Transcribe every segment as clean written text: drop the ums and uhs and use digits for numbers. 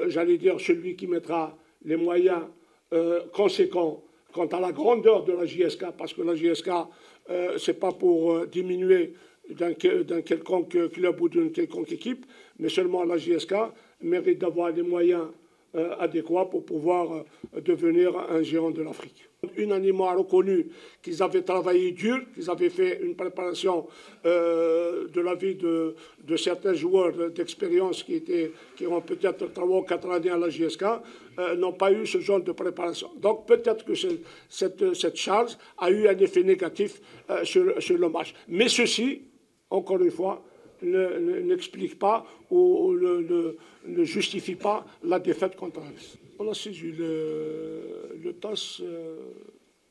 j'allais dire, celui qui mettra les moyens conséquents quant à la grandeur de la JSK, parce que la JSK, ce n'est pas pour diminuer d'un quelconque club ou d'une quelconque équipe, mais seulement la JSK mérite d'avoir les moyens adéquats pour pouvoir devenir un géant de l'Afrique. Unanimement reconnu qu'ils avaient travaillé dur, qu'ils avaient fait une préparation de la vie de certains joueurs d'expérience qui ont peut-être 3 ou 4 années à la JSK, n'ont pas eu ce genre de préparation. Donc peut-être que cette charge a eu un effet négatif sur le match. Mais ceci, encore une fois, n'explique pas ou ne justifie pas la défaite contre Aris. On a saisi le TAS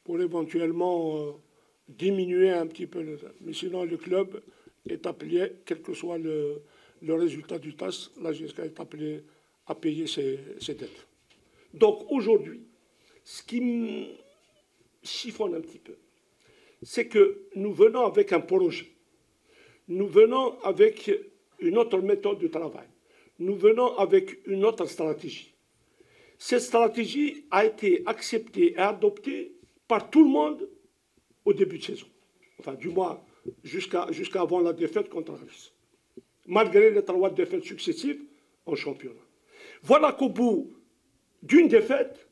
pour éventuellement diminuer un petit peu le TAS. Mais sinon, le club est appelé, quel que soit le résultat du TAS, la JSK est appelée à payer ses dettes. Donc aujourd'hui, ce qui me chiffonne un petit peu, c'est que nous venons avec un projet. Nous venons avec une autre méthode de travail. Nous venons avec une autre stratégie. Cette stratégie a été acceptée et adoptée par tout le monde au début de saison. Enfin, du moins, jusqu'à avant la défaite contre Aris. Malgré les 3 défaites successives en championnat. Voilà qu'au bout d'une défaite,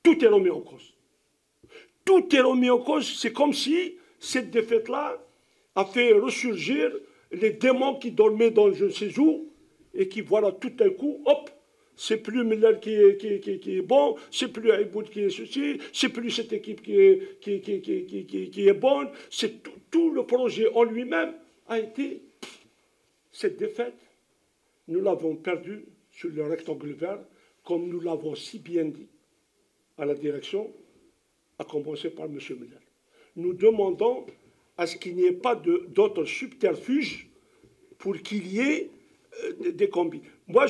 tout est remis en cause. Tout est remis en cause. C'est comme si cette défaite-là a fait ressurgir les démons qui dormaient dans je ne sais où et qui, voilà, tout d'un coup, hop, c'est plus Miller qui est bon, c'est plus Aïboud qui est ceci, c'est plus cette équipe qui est bonne. C'est tout le projet en lui-même a été cette défaite. Nous l'avons perdue sur le rectangle vert, comme nous l'avons si bien dit à la direction, à commencer par M. Miller. Nous demandons à ce qu'il n'y ait pas d'autres subterfuges pour qu'il y ait des combis. Moi,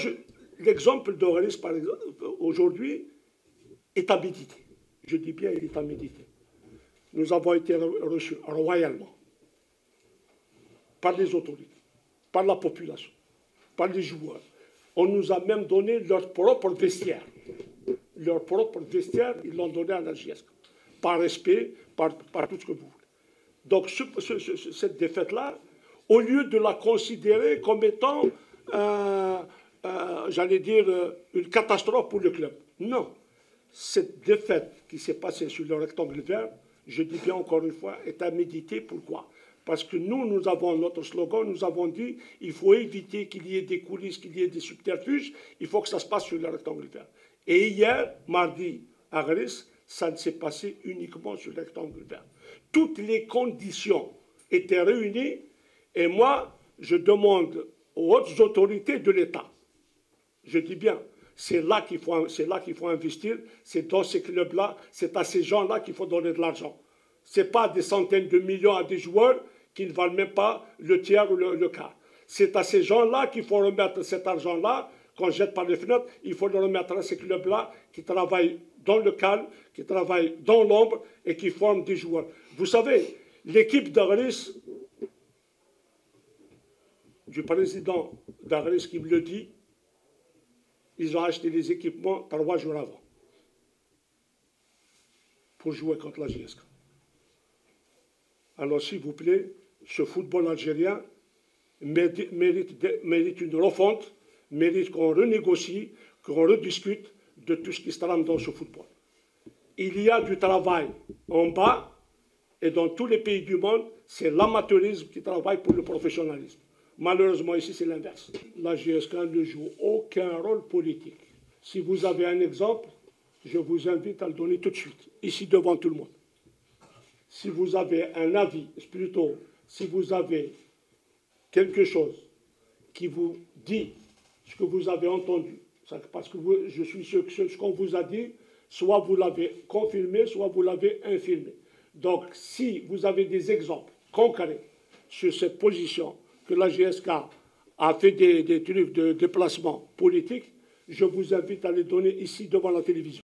l'exemple d'Aurélis, par exemple, aujourd'hui, est à méditer. Je dis bien, il est à méditer. Nous avons été reçus royalement par les autorités, par la population, par les joueurs. On nous a même donné leur propre vestiaire. Leur propre vestiaire, ils l'ont donné à la JSK. Par respect, par tout ce que vous voulez. Donc cette défaite-là, au lieu de la considérer comme étant, j'allais dire, une catastrophe pour le club. Non. Cette défaite qui s'est passée sur le rectangle vert, je dis bien encore une fois, est à méditer. Pourquoi? Parce que nous avons notre slogan, nous avons dit, il faut éviter qu'il y ait des coulisses, qu'il y ait des subterfuges, il faut que ça se passe sur le rectangle vert. Et hier, mardi, à Aris, ça ne s'est passé uniquement sur le rectangle vert. Toutes les conditions étaient réunies et moi, je demande aux hautes autorités de l'État, je dis bien, c'est là qu'il faut investir, c'est dans ces clubs-là, c'est à ces gens-là qu'il faut donner de l'argent. Ce n'est pas des centaines de millions à des joueurs qui ne valent même pas le tiers ou le quart. C'est à ces gens-là qu'il faut remettre cet argent-là. Qu'on jette par les fenêtres, il faut le remettre à ces clubs-là qui travaillent dans le calme, qui travaillent dans l'ombre et qui forment des joueurs. Vous savez, l'équipe d'Aris, du président d'Aris qui me le dit, ils ont acheté les équipements 3 jours avant pour jouer contre la JSK. Alors, s'il vous plaît, ce football algérien mérite une refonte, mérite qu'on renégocie, qu'on rediscute de tout ce qui se trame dans ce football. Il y a du travail en bas, et dans tous les pays du monde, c'est l'amateurisme qui travaille pour le professionnalisme. Malheureusement, ici, c'est l'inverse. La JSK ne joue aucun rôle politique. Si vous avez un exemple, je vous invite à le donner tout de suite, ici devant tout le monde. Si vous avez un avis, plutôt, si vous avez quelque chose qui vous dit ce que vous avez entendu, parce que je suis sûr que ce qu'on vous a dit, soit vous l'avez confirmé, soit vous l'avez infirmé. Donc, si vous avez des exemples concrets sur cette position que la JSK a fait des trucs de déplacement politique, je vous invite à les donner ici devant la télévision.